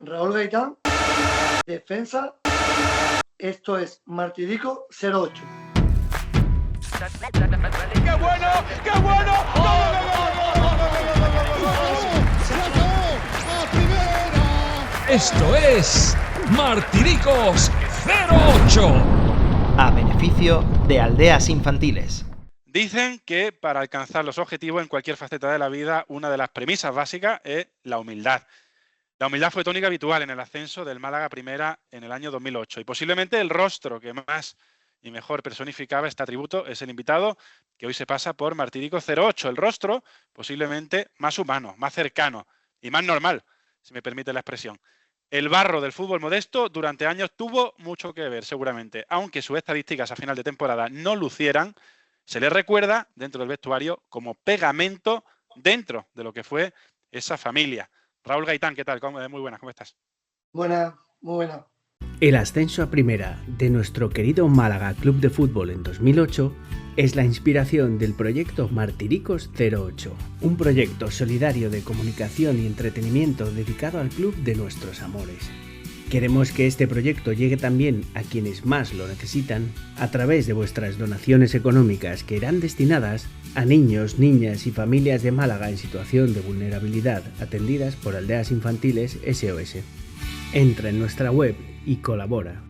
Raúl Gaitán, defensa. Esto es Martirico 08. ¡Qué bueno! ¡Qué bueno! Esto es Martiricos 08. A beneficio de aldeas infantiles. Dicen que para alcanzar los objetivos en cualquier faceta de la vida, una de las premisas básicas es la humildad. La humildad fue tónica habitual en el ascenso del Málaga Primera en el año 2008 y posiblemente el rostro que más y mejor personificaba este atributo es el invitado que hoy se pasa por Martirico 08, el rostro posiblemente más humano, más cercano y más normal, si me permite la expresión. El barro del fútbol modesto durante años tuvo mucho que ver seguramente, aunque sus estadísticas a final de temporada no lucieran, se le recuerda dentro del vestuario como pegamento dentro de lo que fue esa familia. Raúl Gaitán, ¿qué tal? Muy buenas, ¿cómo estás? Buena, muy buena. El ascenso a primera de nuestro querido Málaga Club de Fútbol en 2008 es la inspiración del proyecto Martiricos 08, un proyecto solidario de comunicación y entretenimiento dedicado al club de nuestros amores. Queremos que este proyecto llegue también a quienes más lo necesitan a través de vuestras donaciones económicas que irán destinadas a niños, niñas y familias de Málaga en situación de vulnerabilidad atendidas por Aldeas Infantiles SOS. Entra en nuestra web y colabora.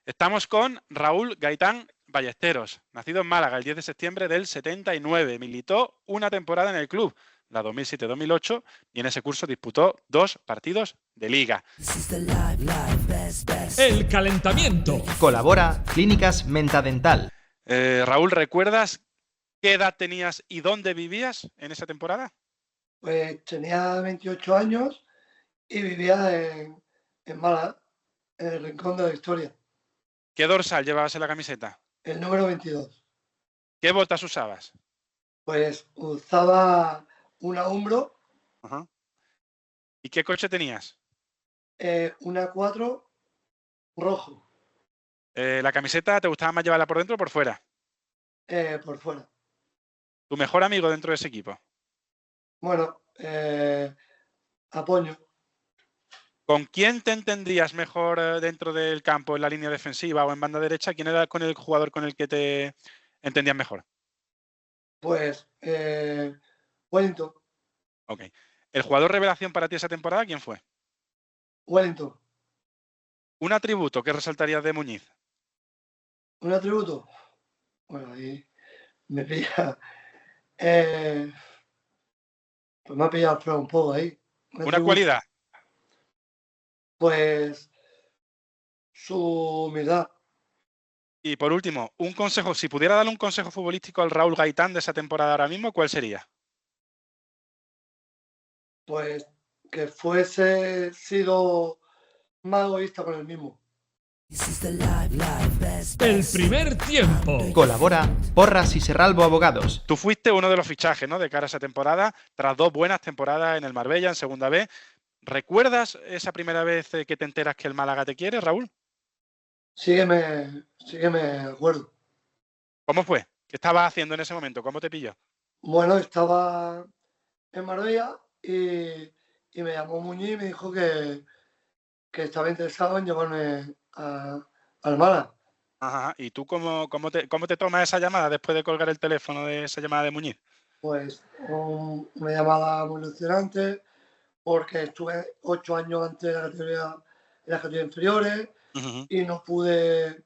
Estamos con Raúl Gaitán Ballesteros, nacido en Málaga el 10 de septiembre del 79. Militó una temporada en el club, la 2007-2008, y en ese curso disputó 2 partidos de liga. El calentamiento. Colabora Clínicas Mentadental. Raúl, ¿recuerdas qué edad tenías y dónde vivías en esa temporada? Pues tenía 28 años y vivía en Málaga, en el Rincón de la Historia. ¿Qué dorsal llevabas en la camiseta? El número 22. ¿Qué botas usabas? Pues usaba una Umbro. Ajá. ¿Y qué coche tenías? Una 4 rojo. ¿La camiseta te gustaba más llevarla por dentro o por fuera? Por fuera. ¿Tu mejor amigo dentro de ese equipo? Bueno, apoyo. ¿Con quién te entendías mejor dentro del campo, en la línea defensiva o en banda derecha? ¿Quién era el jugador con el que te entendías mejor? Pues Wellington. Ok. ¿El jugador revelación para ti esa temporada quién fue? Wellington. ¿Un atributo que resaltarías de Muñiz? ¿Un atributo? Bueno, ahí me pilla. Pues me ha pillado el un poco ahí. ¿Una cualidad? Pues su humildad. Y por último, un consejo, si pudiera darle un consejo futbolístico al Raúl Gaitán de esa temporada ahora mismo, ¿cuál sería? Pues que fuese sido más egoísta con el mismo. El primer tiempo. Colabora Porras y Serralbo Abogados. Tú fuiste uno de los fichajes, ¿no?, de cara a esa temporada, tras 2 buenas temporadas en el Marbella, en Segunda B. ¿Recuerdas esa primera vez que te enteras que el Málaga te quiere, Raúl? Sígueme acuerdo. ¿Cómo fue? ¿Qué estabas haciendo en ese momento? ¿Cómo te pilló? Bueno, estaba en Marbella y me llamó Muñiz y me dijo que estaba interesado en llevarme al Málaga. Ajá. ¿Y tú cómo te tomas esa llamada después de colgar el teléfono de esa llamada de Muñiz? Pues una llamada muy ilusionante porque estuve 8 años antes de las categorías inferiores y no pude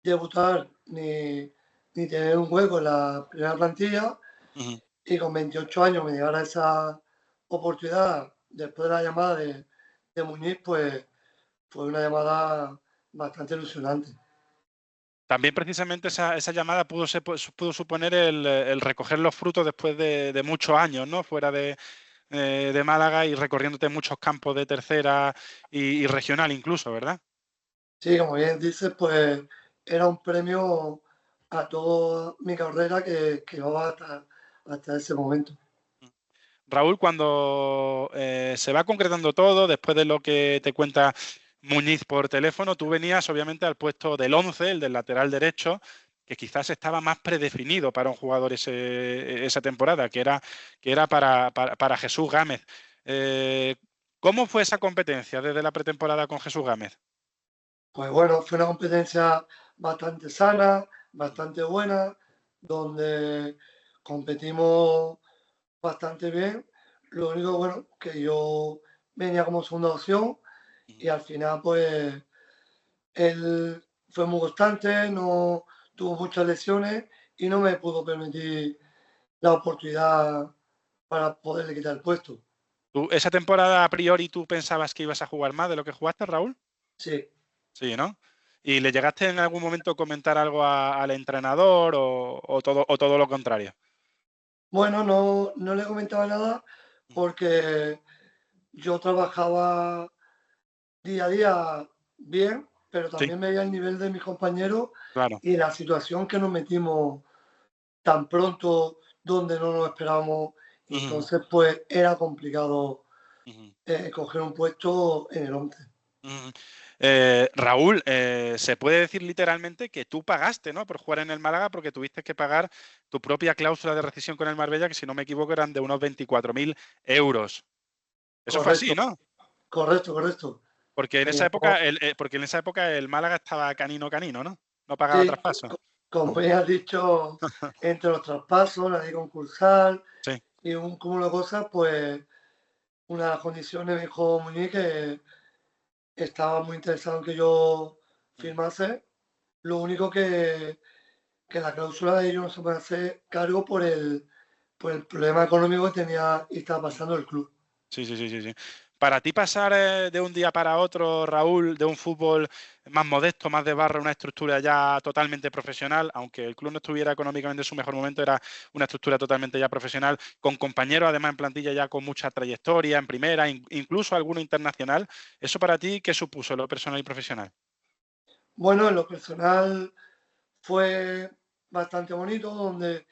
debutar ni tener un hueco en la primera plantilla. Y con 28 años me llegara esa oportunidad después de la llamada de Muñiz, pues fue una llamada bastante ilusionante. También precisamente esa llamada pudo suponer el recoger los frutos después de muchos años, ¿no?, fuera de Málaga y recorriéndote muchos campos de tercera y regional incluso, ¿verdad? Sí, como bien dices, pues era un premio a toda mi carrera que llevaba hasta ese momento. Raúl, cuando se va concretando todo, después de lo que te cuenta Muñiz por teléfono, tú venías obviamente al puesto del 11, el del lateral derecho, que quizás estaba más predefinido para un jugador esa temporada, que era para Jesús Gámez. ¿Cómo fue esa competencia desde la pretemporada con Jesús Gámez? Pues bueno, fue una competencia bastante sana, bastante buena, donde competimos bastante bien. Lo único, bueno, que yo venía como segunda opción y al final, pues, él fue muy constante, no tuvo muchas lesiones y no me pudo permitir la oportunidad para poderle quitar el puesto. ¿Esa temporada a priori tú pensabas que ibas a jugar más de lo que jugaste, Raúl? Sí. Sí, ¿no? ¿Y le llegaste en algún momento a comentar algo al entrenador o todo lo contrario? Bueno, no le comentaba nada porque yo trabajaba día a día bien, pero Sí, también veía el nivel de mis compañeros claro. y la situación que nos metimos tan pronto donde no nos esperábamos. Y Ujú, entonces, pues era complicado ujú, coger un puesto en el 11. ujú. Raúl, se puede decir literalmente que tú pagaste, ¿no?, por jugar en el Málaga porque tuviste que pagar tu propia cláusula de rescisión con el Marbella, que si no me equivoco eran de unos 24.000 euros. Eso fue así, Correcto, ¿no? correcto. Porque en esa Teníamos, época el Málaga estaba canino, ¿no? No pagaba sí, traspaso. como bien has dicho, entre los traspasos, la ley concursal Sí. y un cúmulo de cosas, pues una de las condiciones me dijo Muñiz que estaba muy interesado en que yo Ujú, firmase. Lo único que la cláusula de ellos no se puede hacer cargo por el problema económico que tenía y estaba ujú. pasando el club. Sí. Para ti pasar de un día para otro, Raúl, de un fútbol más modesto, más de barra, una estructura ya totalmente profesional, aunque el club no estuviera económicamente en su mejor momento, era una estructura totalmente ya profesional, con compañeros además en plantilla ya con mucha trayectoria, en primera, incluso alguno internacional. ¿Eso para ti qué supuso, lo personal y profesional? Bueno, en lo personal fue bastante bonito, donde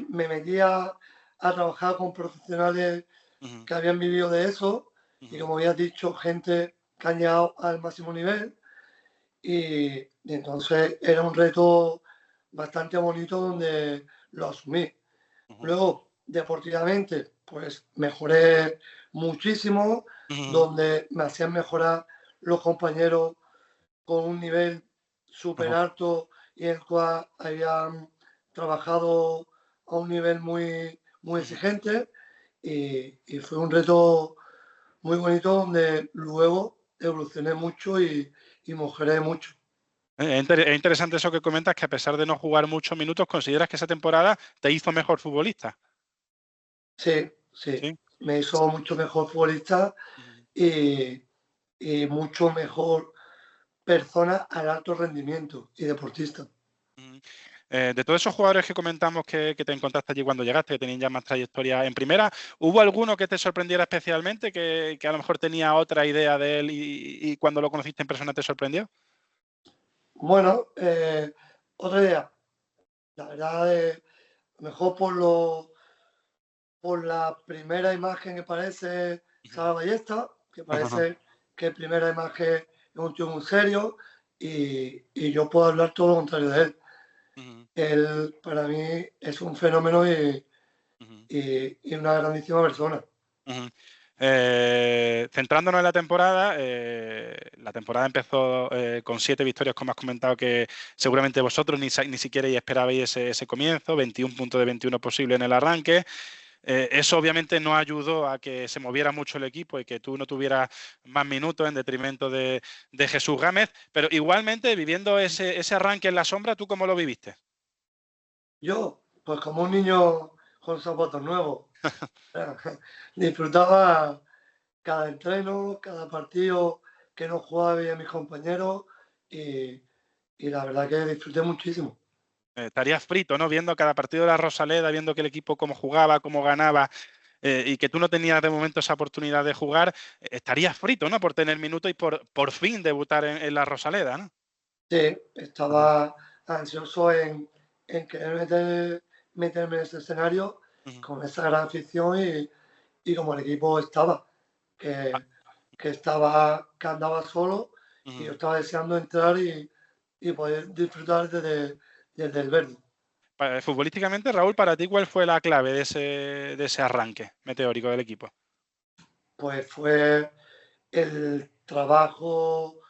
me metía a trabajar con profesionales Ujú, que habían vivido de eso y, ujú, como habías dicho, gente que ha llegado al máximo nivel. Y entonces era un reto bastante bonito donde lo asumí. ujú, Luego, deportivamente, pues mejoré muchísimo, ujú, donde me hacían mejorar los compañeros con un nivel súper ujú, alto y el cual habían trabajado a un nivel muy ujú. exigente y fue un reto muy bonito donde luego evolucioné mucho y mejoré mucho. Es interesante eso que comentas, que a pesar de no jugar muchos minutos, consideras que esa temporada te hizo mejor futbolista. Sí, Sí. me hizo mucho mejor futbolista Ujú, y, y mucho mejor persona al alto rendimiento y deportista. ujú. De todos esos jugadores que comentamos que te encontraste allí cuando llegaste, que tenían ya más trayectoria en primera, ¿hubo alguno que te sorprendiera especialmente, que a lo mejor tenía otra idea de él y cuando lo conociste en persona te sorprendió? Bueno, otra idea, la verdad, mejor por la primera imagen que parece Ujú. Sara Ballesta, que Ajá. parece que primera imagen es un tío muy serio y yo puedo hablar todo lo contrario de él. Ujú, Él para mí es un fenómeno ujú, y una grandísima persona. ujú. Centrándonos en la temporada empezó con 7 victorias, como has comentado, que seguramente vosotros ni siquiera esperabais ese comienzo, 21 puntos de 21 posible en el arranque. Eso obviamente no ayudó a que se moviera mucho el equipo y que tú no tuvieras más minutos en detrimento de Jesús Gámez, pero igualmente viviendo ese arranque en la sombra, ¿tú cómo lo viviste? Yo, pues como un niño con zapatos nuevos, disfrutaba cada entreno, cada partido que no jugaba veía a mis compañeros y, y la verdad que disfruté muchísimo. Estarías frito, ¿no? Viendo cada partido de la Rosaleda, viendo que el equipo cómo jugaba, cómo ganaba, y que tú no tenías de momento esa oportunidad de jugar, estarías frito, ¿no? Por tener minutos y por fin debutar en la Rosaleda, ¿no? Sí, Ajá, estaba ansioso en querer meterme en ese escenario ujú. con esa gran afición y como el equipo estaba, Ah, que andaba solo y yo ujú. estaba deseando entrar y poder disfrutar desde el verde. Futbolísticamente, Raúl, para ti, ¿cuál fue la clave de ese arranque meteórico del equipo? pues fue el trabajo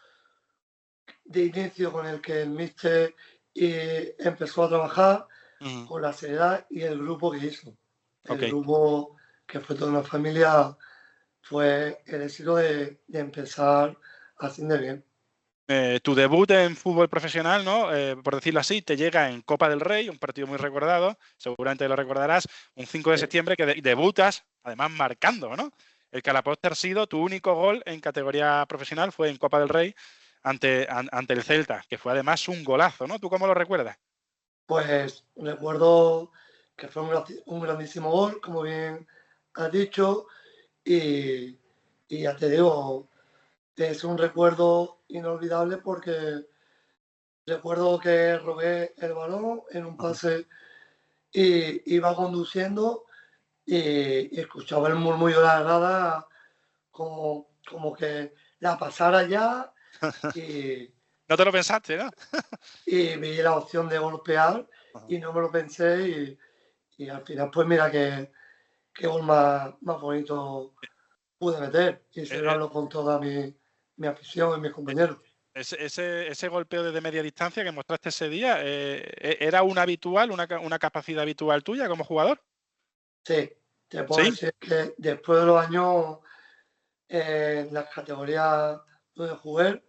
de inicio con el que el míster empezó a trabajar, con la seriedad y el grupo que hizo. El grupo, que fue toda una familia, fue el éxito de empezar haciendo bien. Tu debut en fútbol profesional, ¿no? Por decirlo así, te llega en Copa del Rey, un partido muy recordado, seguramente lo recordarás, un 5 de septiembre que debutas, además marcando, ¿no? El que a la postre ha sido tu único gol en categoría profesional fue en Copa del Rey ante el Celta, que fue además un golazo, ¿no? ¿Tú cómo lo recuerdas? Pues recuerdo que fue un grandísimo gol, como bien has dicho, y ya te digo, es un recuerdo inolvidable porque recuerdo que robé el balón en un pase y iba conduciendo y escuchaba el murmullo de la grada como que la pasara ya y, No te lo pensaste, ¿no? y vi la opción de golpear y no me lo pensé y al final pues mira qué gol más bonito pude meter y celebrarlo con toda mi afición y mis compañeros. Ese golpeo desde media distancia que mostraste ese día, ¿era una capacidad habitual tuya como jugador? Sí, te puedo decir que después de los años en las categorías donde jugué,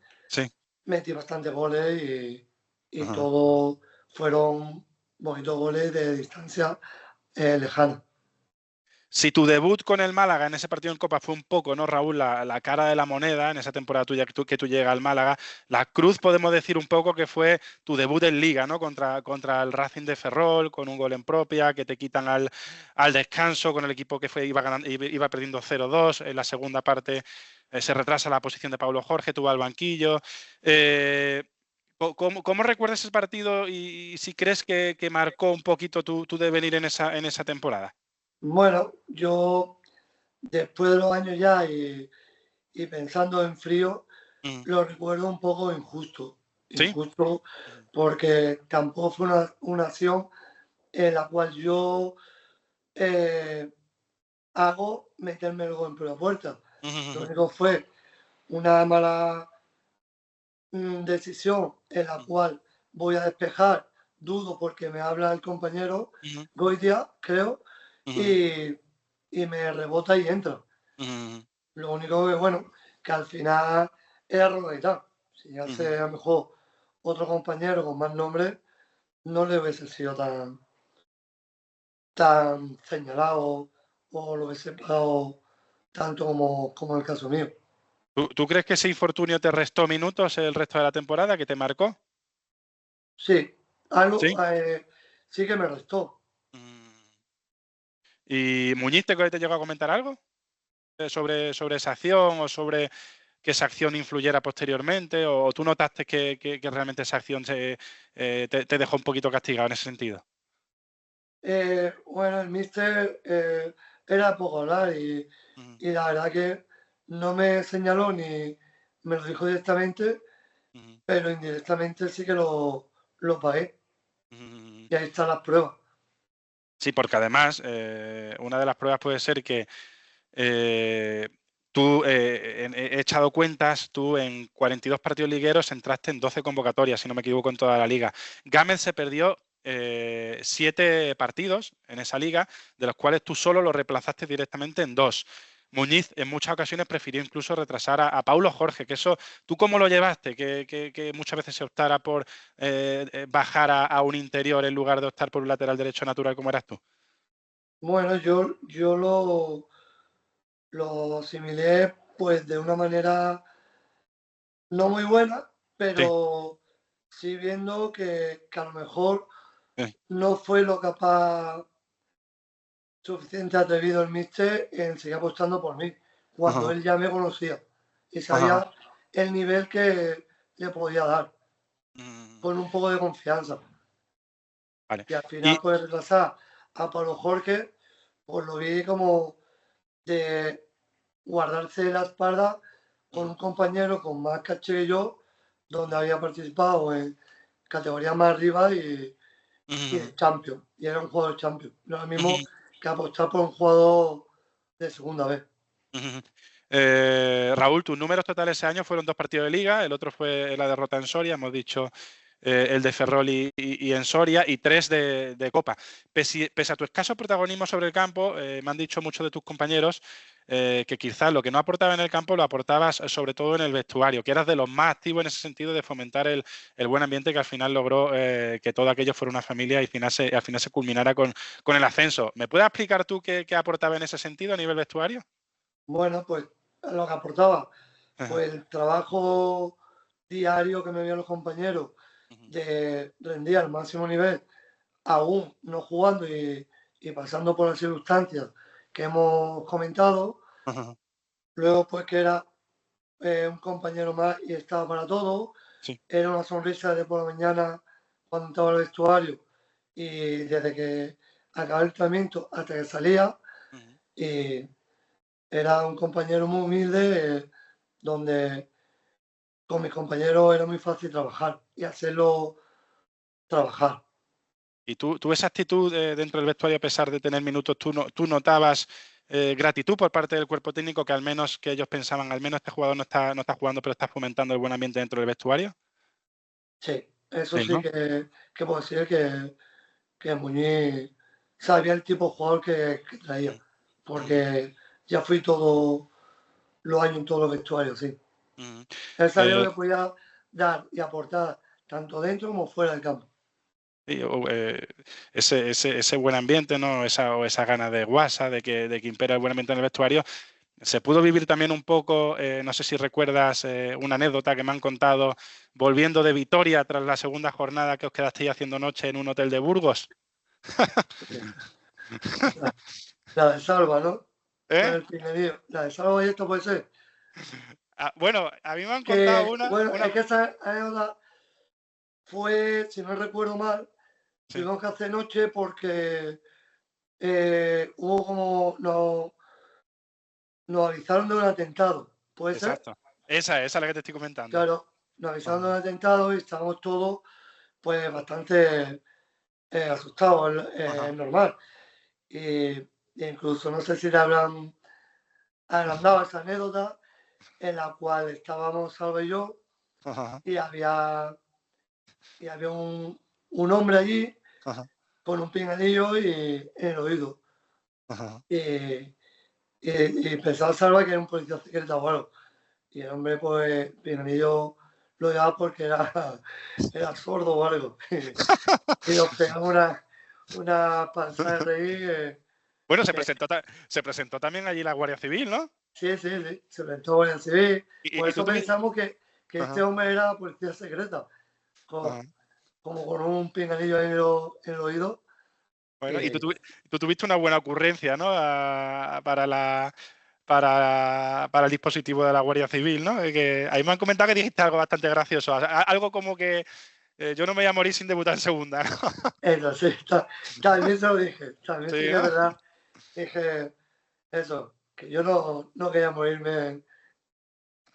metí bastantes goles y todos fueron bonitos goles de distancia lejana. Si tu debut con el Málaga en ese partido en Copa fue un poco, ¿no, Raúl? La cara de la moneda en esa temporada tuya que tú llegas al Málaga, la cruz podemos decir un poco que fue tu debut en Liga, ¿no? Contra el Racing de Ferrol, con un gol en propia, que te quitan al descanso con el equipo que iba perdiendo 0-2. En la segunda parte se retrasa la posición de Pablo Jorge, tú vas al banquillo. ¿Cómo recuerdas ese partido y si crees que marcó un poquito tu devenir en esa temporada? Bueno, yo después de los años ya y pensando en frío, lo recuerdo un poco injusto. Injusto porque tampoco fue una acción en la cual yo hago meterme el gol por la puerta. Lo único fue una mala decisión en la cual voy a despejar, dudo porque me habla el compañero Goitia, creo, y me rebota y entra. Lo único que, bueno, que al final era error y tal. Si hace a lo mejor otro compañero con más nombre, no le hubiese sido tan señalado o lo hubiese pagado tanto como el caso mío. ¿Tú crees que ese infortunio te restó minutos el resto de la temporada, que te marcó? Sí, algo sí que me restó. ¿Y Muñiz te llegó a comentar algo sobre esa acción o sobre que esa acción influyera posteriormente? ¿O tú notaste que realmente esa acción te dejó un poquito castigado en ese sentido? Bueno, el míster era poco hablar y la verdad que no me señaló ni me lo dijo directamente, pero indirectamente sí que lo pagué. Y ahí están las pruebas. Sí, porque además una de las pruebas puede ser que tú, he echado cuentas, tú en 42 partidos ligueros entraste en 12 convocatorias, si no me equivoco, en toda la liga. Gámez se perdió 7 partidos en esa liga, de los cuales tú solo lo reemplazaste directamente en 2. Muñiz en muchas ocasiones prefirió incluso retrasar a Paulo Jorge, que eso, ¿tú cómo lo llevaste? Que muchas veces se optara por bajar a un interior en lugar de optar por un lateral derecho natural como eras tú. Bueno, yo lo asimilé pues de una manera no muy buena, pero sí viendo que a lo mejor no fue lo capaz suficiente atrevido el míster en seguir apostando por mí, cuando él ya me conocía y sabía el nivel que le podía dar, con un poco de confianza. Vale. Y al final, pues retrasar a Pablo Jorge, pues lo vi como de guardarse la espalda con un compañero con más caché que yo, donde había participado en categorías más arriba y en Champions. Y era un jugador Champions. No es lo mismo que apostar por un jugador de segunda vez. Raúl, tus números totales ese año fueron 2 partidos de Liga, el otro fue la derrota en Soria, hemos dicho el de Ferrol y en Soria, y 3 de Copa. Pese a tu escaso protagonismo sobre el campo, me han dicho muchos de tus compañeros que quizás lo que no aportaba en el campo lo aportabas sobre todo en el vestuario, que eras de los más activos en ese sentido de fomentar el buen ambiente que al final logró que todo aquello fuera una familia y al final se culminara con el ascenso. ¿Me puedes explicar tú qué aportaba en ese sentido a nivel vestuario? Bueno, pues lo que aportaba, pues el trabajo diario que me veían los compañeros de rendir al máximo nivel, aún no jugando y pasando por las circunstancias que hemos comentado. Luego, pues que era un compañero más y estaba para todo. Sí. Era una sonrisa de por la mañana cuando entraba al vestuario y desde que acababa el entrenamiento hasta que salía. Y era un compañero muy humilde, donde con mis compañeros era muy fácil trabajar y hacerlo trabajar. ¿Y tú esa actitud dentro del vestuario, a pesar de tener minutos, tú notabas gratitud por parte del cuerpo técnico, que al menos que ellos pensaban, al menos este jugador no está jugando, pero está fomentando el buen ambiente dentro del vestuario? Sí, eso Sí, sí ¿no? que puedo decir que Muñiz sabía el tipo de jugador que traía, porque ya fui todos los años en todos los vestuarios, sí. Él sabía lo que podía dar y aportar tanto dentro como fuera del campo. Sí, ese buen ambiente, ¿no? Esa gana de guasa, de que impera el buen ambiente en el vestuario. Se pudo vivir también un poco, no sé si recuerdas una anécdota que me han contado, volviendo de Vitoria tras la segunda jornada que os quedasteis haciendo noche en un hotel de Burgos. La de Salva, ¿no? ¿Eh? El Pinerío. La de Salva y esto puede ser. Bueno, a mí me han contado Es que esa anécdota fue, si no recuerdo mal, Sí. tuvimos que hacer noche porque hubo como nos avisaron de un atentado. ¿Puede ser? Exacto. Esa es la que te estoy comentando. Claro, nos avisaron de un atentado y estábamos todos pues bastante asustados, es normal. Y incluso no sé si te habrán dado esa anécdota en la cual estábamos Salva y yo y había un hombre allí con un pinganillo y en el oído. Y pensaba Salva que era un policía secreto o algo. Y el hombre, pues, pinganillo lo llevaba porque era sordo o algo. Y nos pegamos una panza de reír. Bueno, se presentó también allí la Guardia Civil, ¿no? Sí, se presentó Guardia Civil. Por ¿Y eso tú pensamos que este hombre era policía secreta, como con un pinganillo en el oído. Bueno, y tú tuviste una buena ocurrencia, ¿no? Para el dispositivo de la Guardia Civil, ¿no? Que ahí me han comentado que dijiste algo bastante gracioso, algo como que yo no me voy a morir sin debutar en segunda, ¿no? Eso, sí, también se lo dije. También sí, Sí, que ¿no? es verdad. Dije eso, que yo no quería morirme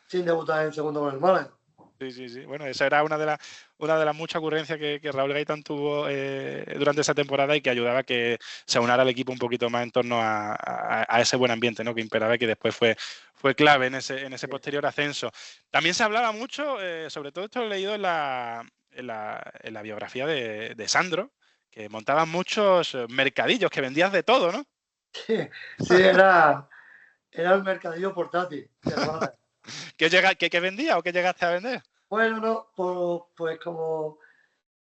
sin debutar en segundo con el Málaga. Sí. Bueno, esa era una de las muchas ocurrencias que Raúl Gaitán tuvo durante esa temporada y que ayudaba a que se aunara al equipo un poquito más en torno a ese buen ambiente, ¿no? Que imperaba y que después fue clave en ese posterior ascenso. También se hablaba mucho, sobre todo esto lo he leído en la biografía de Sandro, que montaban muchos mercadillos, que vendías de todo, ¿no? Sí, era el mercadillo portátil. ¿Qué vendía o qué llegaste a vender? Bueno, no, pues como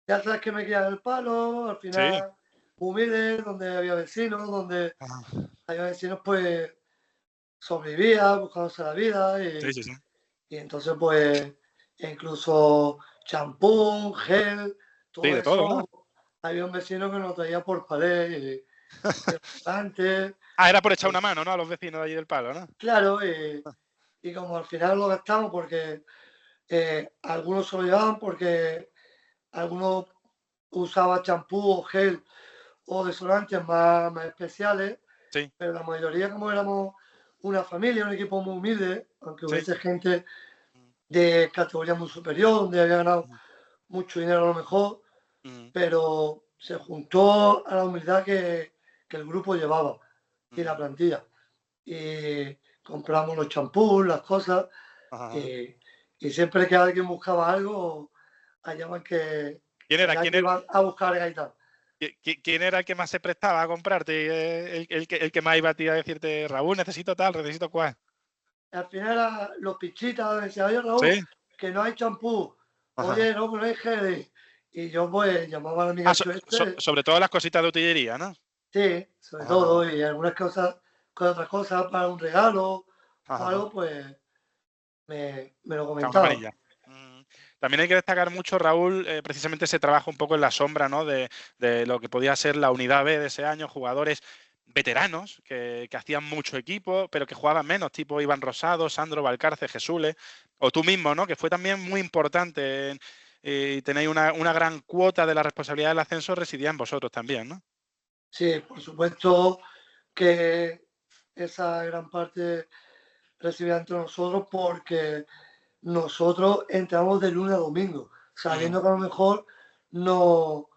ya sabes que me quedan el palo, al final humilde, donde había vecinos, pues sobrevivía, buscándose la vida Sí. y entonces pues incluso champú, gel, todo Sí, de todo, ¿no? eso. Había un vecino que nos traía por pared y antes. Era por echar una mano, ¿no? A los vecinos de allí del palo, ¿no? Claro, y como al final lo gastamos porque algunos se lo llevaban porque algunos usaban champú o gel o desodorantes más especiales, Sí. pero la mayoría, como éramos una familia, un equipo muy humilde, aunque hubiese gente de categoría muy superior, donde había ganado mucho dinero a lo mejor, pero se juntó a la humildad que el grupo llevaba y la plantilla. Y compramos los champús, las cosas, y siempre que alguien buscaba algo, hallaban que iban a buscar Gaitán. ¿Quién era el que más se prestaba a comprarte? El que más iba a ti a decirte, Raúl, necesito tal, necesito cual. Al final eran los pichitas, decía, oye Raúl, ¿Sí? que no hay champú, oye, no hay gel. Y yo pues llamaba al amigo sobre todo las cositas de utilería, ¿no? Sí, sobre todo, y algunas cosas, con otras cosas para un regalo o algo, pues me lo comentaba. También hay que destacar mucho, Raúl, precisamente ese trabajo un poco en la sombra, ¿no? De lo que podía ser la unidad B de ese año, jugadores veteranos que hacían mucho equipo, pero que jugaban menos, tipo Iván Rosado, Sandro Valcarce, Jesús, o tú mismo, ¿no? Que fue también muy importante y tenéis una gran cuota de la responsabilidad del ascenso residía en vosotros también, ¿no? Sí, por supuesto que esa gran parte residía entre nosotros porque nosotros entramos de lunes a domingo, sabiendo que a lo mejor no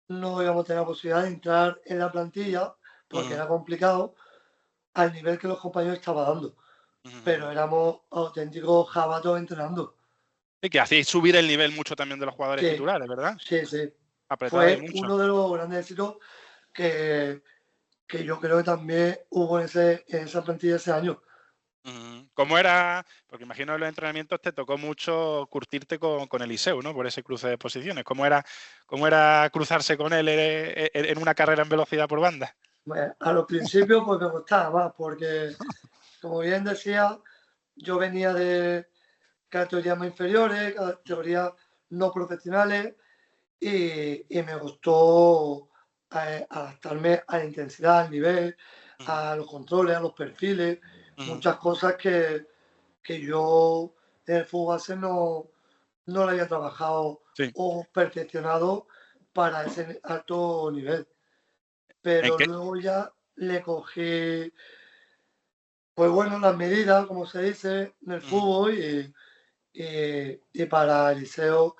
íbamos a tener la posibilidad de entrar en la plantilla porque era complicado al nivel que los compañeros estaban dando. Pero éramos auténticos jabatos entrenando. Y que hacíais subir el nivel mucho también de los jugadores titulares, ¿verdad? Sí. Fue uno de los grandes éxitos que yo creo que también hubo en esa plantilla ese año. ¿Cómo era? Porque imagino que en los entrenamientos te tocó mucho curtirte con Eliseu, ¿no? Por ese cruce de posiciones. ¿Cómo era cruzarse con él en una carrera en velocidad por banda? Bueno, a los principios pues me costaba más porque, como bien decía, yo venía de categorías más inferiores, categorías no profesionales y me costó adaptarme a la intensidad, al nivel, a los controles, a los perfiles, muchas cosas que yo en el fútbol base no lo había trabajado o perfeccionado para ese alto nivel. Pero luego ya le cogí, pues bueno, las medidas, como se dice, en el fútbol y para Eliseu,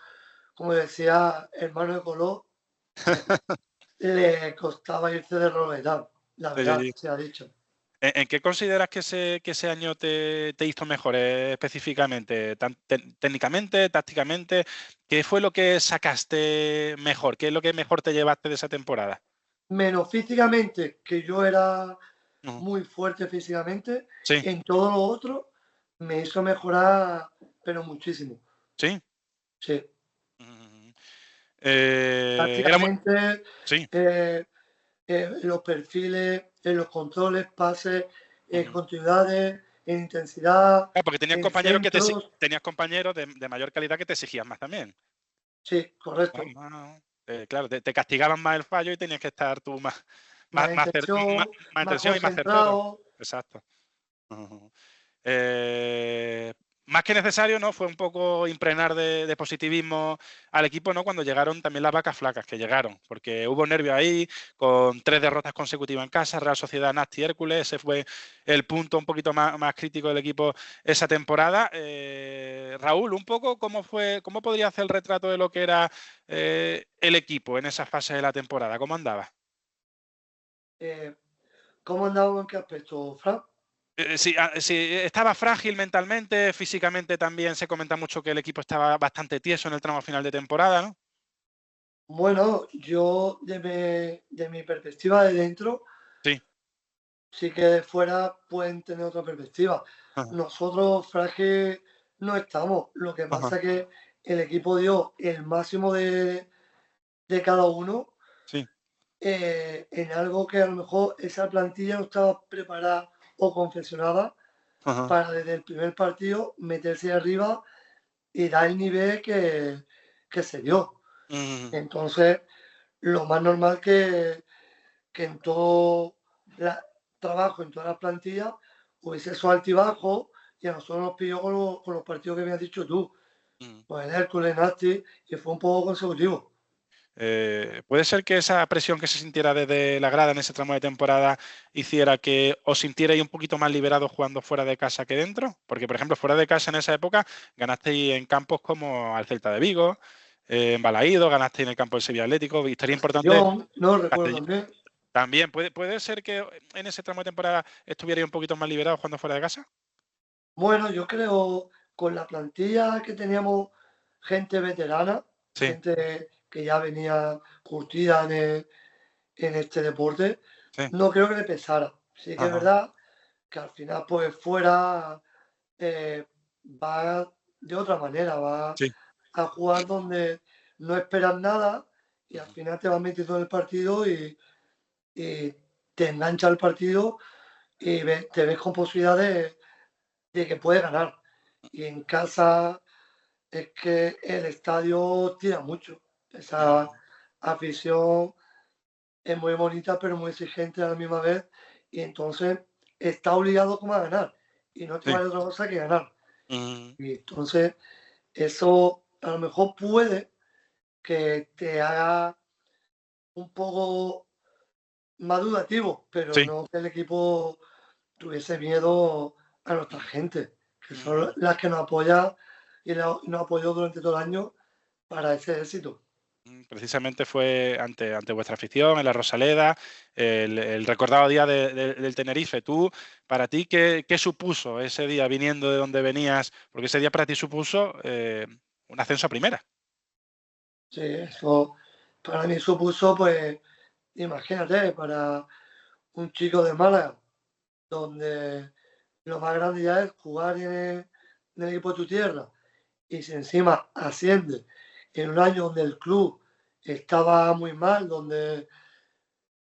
como decía, hermano de color, le costaba irse de Roldán, la verdad, se ha dicho. ¿En qué consideras que ese año te hizo mejor específicamente? ¿Técnicamente, tácticamente? ¿Qué fue lo que sacaste mejor? ¿Qué es lo que mejor te llevaste de esa temporada? Menos físicamente, que yo era muy fuerte físicamente, en todo lo otro me hizo mejorar, pero muchísimo. ¿Sí? Sí. Prácticamente, en los perfiles, en los controles, pases, en continuidades, en intensidad. Porque tenías compañeros de mayor calidad que te exigían más también. Sí, correcto. Claro, te castigaban más el fallo y tenías que estar tú más intención y más certero. Exacto. Más que necesario, ¿no? Fue un poco impregnar de positivismo al equipo, ¿no? Cuando llegaron también las vacas flacas, que llegaron, porque hubo nervios ahí, con 3 derrotas consecutivas en casa, Real Sociedad, Nasti, Hércules, ese fue el punto un poquito más crítico del equipo esa temporada. Raúl, un poco, ¿cómo podría hacer el retrato de lo que era el equipo en esa fase de la temporada? ¿Cómo andaba? ¿Cómo andaba en qué aspecto, Fran? Sí, estaba frágil mentalmente, físicamente también se comenta mucho que el equipo estaba bastante tieso en el tramo final de temporada, ¿no? Bueno, yo de mi perspectiva de dentro, sí que de fuera pueden tener otra perspectiva. Nosotros frágil no estamos, lo que pasa es que el equipo dio el máximo de cada uno en algo que a lo mejor esa plantilla no estaba preparada o confeccionada para desde el primer partido meterse arriba y dar el nivel que se dio. Entonces, lo más normal que en todo trabajo, en todas las plantillas, hubiese esos altibajos y a nosotros nos pilló con los partidos que me has dicho tú. Pues el Hércules, Nasti, y fue un poco consecutivo. ¿Puede ser que esa presión que se sintiera desde la grada en ese tramo de temporada hiciera que os sintierais un poquito más liberados jugando fuera de casa que dentro? Porque, por ejemplo, fuera de casa en esa época ganasteis en campos como al Celta de Vigo, en Balaído, ganasteis en el campo del Sevilla Atlético, victoria importante. No recuerdo bien. También, ¿puede ser que en ese tramo de temporada estuvierais un poquito más liberados cuando fuera de casa? Bueno, yo creo con la plantilla que teníamos, gente veterana, Sí. gente que ya venía curtida en este deporte, Sí. no creo que le pesara. Sí que es Ajá. verdad que al final, pues fuera, va de otra manera, va Sí. a jugar donde no esperas nada y al Ujú. final te vas metiendo en el partido y te engancha el partido y te ves con posibilidades de que puedes ganar. Y en casa es que el estadio tira mucho. Esa Ujú. afición es muy bonita, pero muy exigente a la misma vez. Y entonces está obligado como a ganar. Y no te Sí. vale otra cosa que ganar. Ujú. Y entonces eso a lo mejor puede que te haga un poco más dudativo, pero Sí. no que el equipo tuviese miedo a nuestra Ujú. gente, que son Ujú. las que nos apoyan y nos apoyó durante todo el año para ese éxito. Precisamente fue ante vuestra afición, en la Rosaleda, el recordado día del Tenerife. Tú, para ti, ¿qué supuso ese día viniendo de donde venías? Porque ese día para ti supuso un ascenso a primera. Sí, eso para mí supuso, pues, imagínate, para un chico de Málaga, donde lo más grande ya es jugar en el equipo de tu tierra, y si encima asciende en un año donde el club estaba muy mal, donde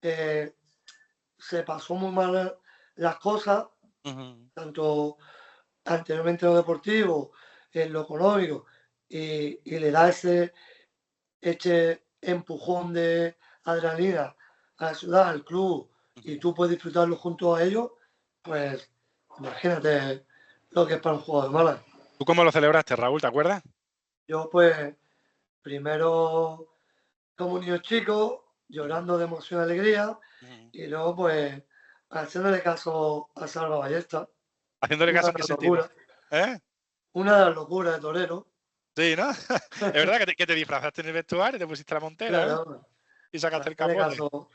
eh, se pasó muy mal las cosas, Ujú. tanto anteriormente en lo deportivo, en lo económico, y le da ese empujón de adrenalina a la ciudad, al club, y Ujú. tú puedes disfrutarlo junto a ellos, pues imagínate lo que es para un jugador de Málaga. ¿Tú cómo lo celebraste, Raúl? ¿Te acuerdas? Yo, pues, primero como un niño chico, Ujú. llorando de emoción y alegría, Ujú. y luego, pues, haciéndole caso a Salva Ballesta, Haciéndole una caso de en qué las sentido. locuras, ¿Eh? una de las locuras de Torero. Sí, ¿no? Es verdad que te disfrazaste en el vestuario, te pusiste la montera, ¿no? Claro, Y sacaste el hacerle capote. caso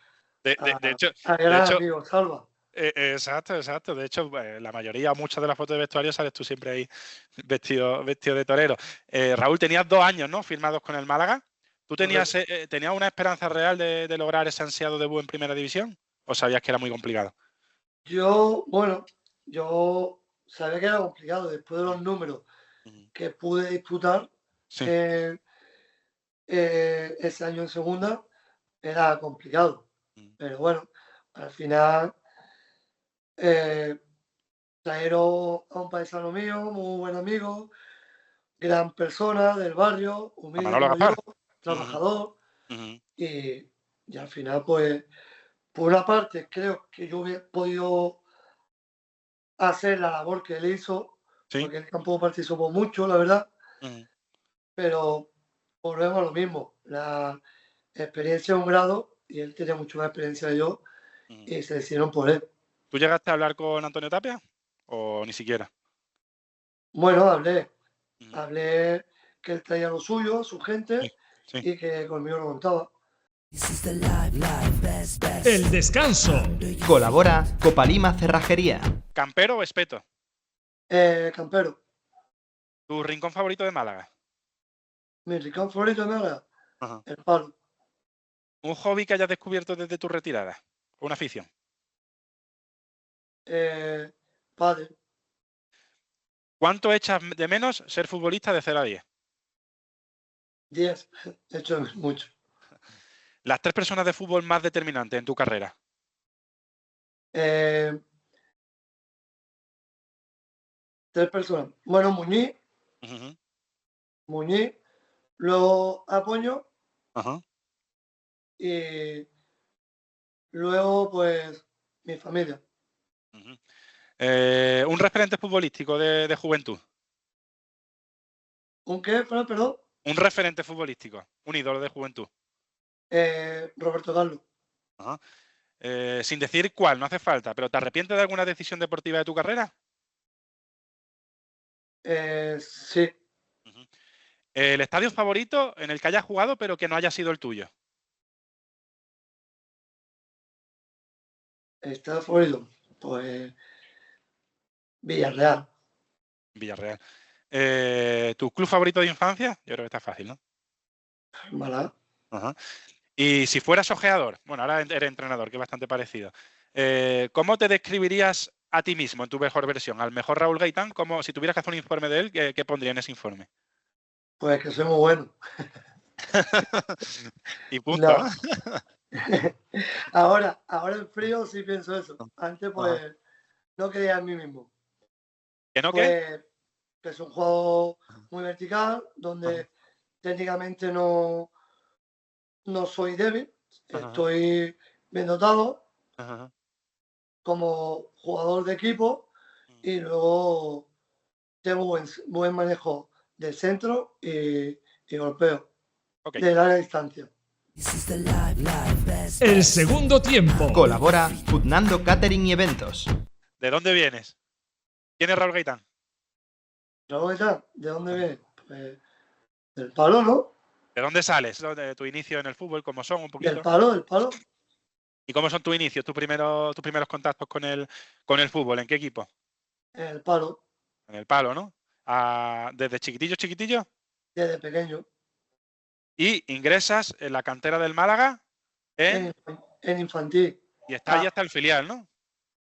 De, de- a, de hecho, a de gran hecho, amigo Salva. exacto, exacto. De hecho, la mayoría, muchas de las fotos de vestuario sales tú siempre ahí vestido de torero. Raúl, tenías 2 años, ¿no? Firmados con el Málaga. ¿Tú tenías, Correcto. tenías una esperanza real de lograr ese ansiado debut en Primera División? ¿O sabías que era muy complicado? Yo sabía que era complicado. Después de los números Ujú. que pude disputar Sí. eh, ese año en segunda, era complicado. Ujú. Pero bueno, al final eh, trajeron a un paisano mío, muy buen amigo, gran persona del barrio, A humilde Manolo como yo, Gaspar. Ujú. trabajador, Ujú. y, y al final, pues, por una parte, creo que yo hubiera podido hacer la labor que él hizo, Sí. porque él tampoco participó mucho, la verdad, Ujú. pero volvemos a lo mismo. La experiencia es un grado y él tiene mucho más experiencia que yo Ujú. y se decidieron por él. ¿Tú llegaste a hablar con Antonio Tapia? ¿O ni siquiera? Bueno, Ujú. hablé que él traía lo suyo, su Sí. gente, Sí. y que conmigo lo contaba. El descanso. Colabora Copalima Cerrajería. ¿Campero o espeto? Campero, ¿Tu rincón favorito de Málaga? mi rincón favorito de Málaga, Ajá. el palo. ¿Un hobby que hayas descubierto desde tu retirada? ¿O una afición? Eh, Padre, ¿Cuánto echas de menos ser futbolista de 0 a 10? 10, he hecho mucho. Las 3 personas de fútbol más determinantes en tu carrera. Eh, 3 personas. Bueno, Ujú. Muñiz, luego Apoño Ajá. y luego, pues, mi familia. Ujú. Un referente futbolístico de juventud. ¿Un qué? Perdón. Un referente futbolístico. Un ídolo de juventud. Roberto Carlos. Ajá. Sin decir cuál, no hace falta, pero ¿te arrepientes de alguna decisión deportiva de tu carrera? Sí. Ujú. ¿El estadio favorito en el que hayas jugado pero que no haya sido el tuyo? Está favorito, pues Villarreal. Villarreal. ¿Tu club favorito de infancia? Yo creo que está fácil, ¿no? Málaga. Ajá. Y si fueras ojeador, bueno, ahora eres entrenador, que es bastante parecido. ¿Cómo te describirías a ti mismo en tu mejor versión? Al mejor Raúl Gaitán, como si tuvieras que hacer un informe de él, ¿qué pondría en ese informe? Pues que soy muy bueno. Y punto, ¿no? Ahora en frío sí pienso eso. Antes, pues, Ajá. no creía en mí mismo. ¿Que no qué? Pues, que es un juego muy vertical, donde técnicamente no soy débil, estoy bien dotado Ajá. como jugador de equipo y luego tengo buen manejo del centro y golpeo Ok. de larga distancia. El segundo tiempo. Colabora Futnando Catering y Eventos. ¿De dónde vienes? ¿Quién es Raúl Gaitán? Raúl Gaitán, ¿de dónde viene? Pues del palo, ¿no? ¿De dónde sales? ¿De tu inicio en el fútbol? ¿Cómo son un poquito? Del palo. ¿Y cómo son tus inicios, tus primeros contactos con el fútbol? ¿En qué equipo? El palo, En el palo, ¿no? ¿Desde chiquitillo? desde pequeño. Y ingresas en la cantera del Málaga En infantil. y está allí hasta el filial, ¿no?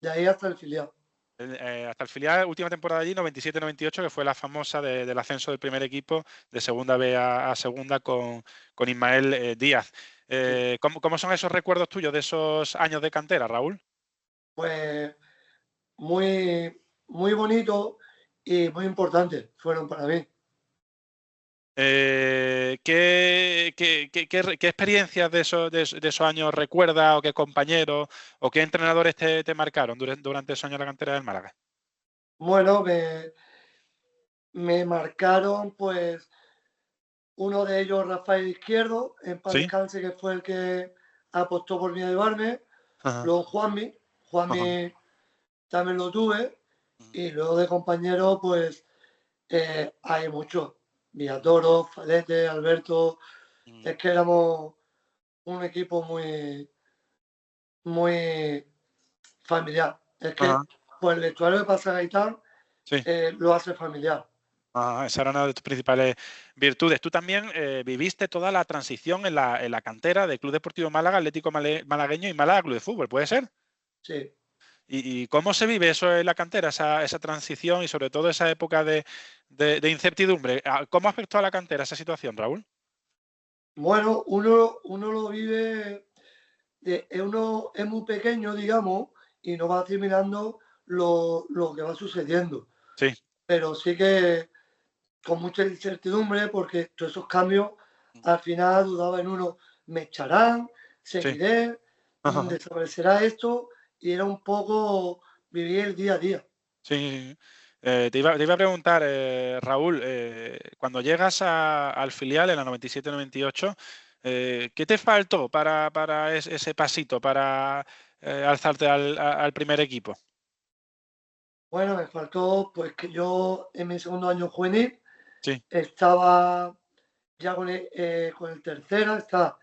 De ahí hasta el filial. Hasta el filial, última temporada allí, 97-98, que fue la famosa del ascenso del primer equipo de segunda B a segunda con Ismael Díaz. ¿Cómo son esos recuerdos tuyos de esos años de cantera, Raúl? Pues muy, muy bonito y muy importante fueron para mí. ¿Qué experiencias de esos años recuerdas o qué compañeros o qué entrenadores te marcaron durante esos años de la cantera del Málaga? Bueno, me marcaron, pues, uno de ellos, Rafael Izquierdo, en paz ¿Sí? descanse, que fue el que apostó por mí a llevarme. Ajá. Luego Juanmi también lo tuve. Y luego de compañeros, pues, hay muchos. Villatoro, Falete, Alberto. Es que éramos un equipo muy, muy familiar. Es que, pues, el vestuario de Pasa Gaitán Sí. lo hace familiar. Esa era una de tus principales virtudes. Tú también viviste toda la transición en la cantera de Club Deportivo Málaga, Atlético Malagueño y Málaga Club de Fútbol, ¿puede ser? Sí. ¿Y cómo se vive eso en la cantera, esa transición y sobre todo esa época de incertidumbre? ¿Cómo afectó a la cantera esa situación, Raúl? Bueno, uno lo vive, uno es muy pequeño, digamos, y no va asimilando lo que va sucediendo. Sí. Pero sí que con mucha incertidumbre, porque todos esos cambios, al final dudaba en uno, ¿me echarán? ¿Seguiré? ¿Desaparecerá esto? Y era un poco vivir el día a día. Sí. Te iba a preguntar, Raúl, cuando llegas al filial en la 97-98, ¿qué te faltó para ese pasito, para alzarte al primer equipo? Bueno, me faltó pues que yo en mi segundo año juvenil Sí. estaba ya con el tercera, estaba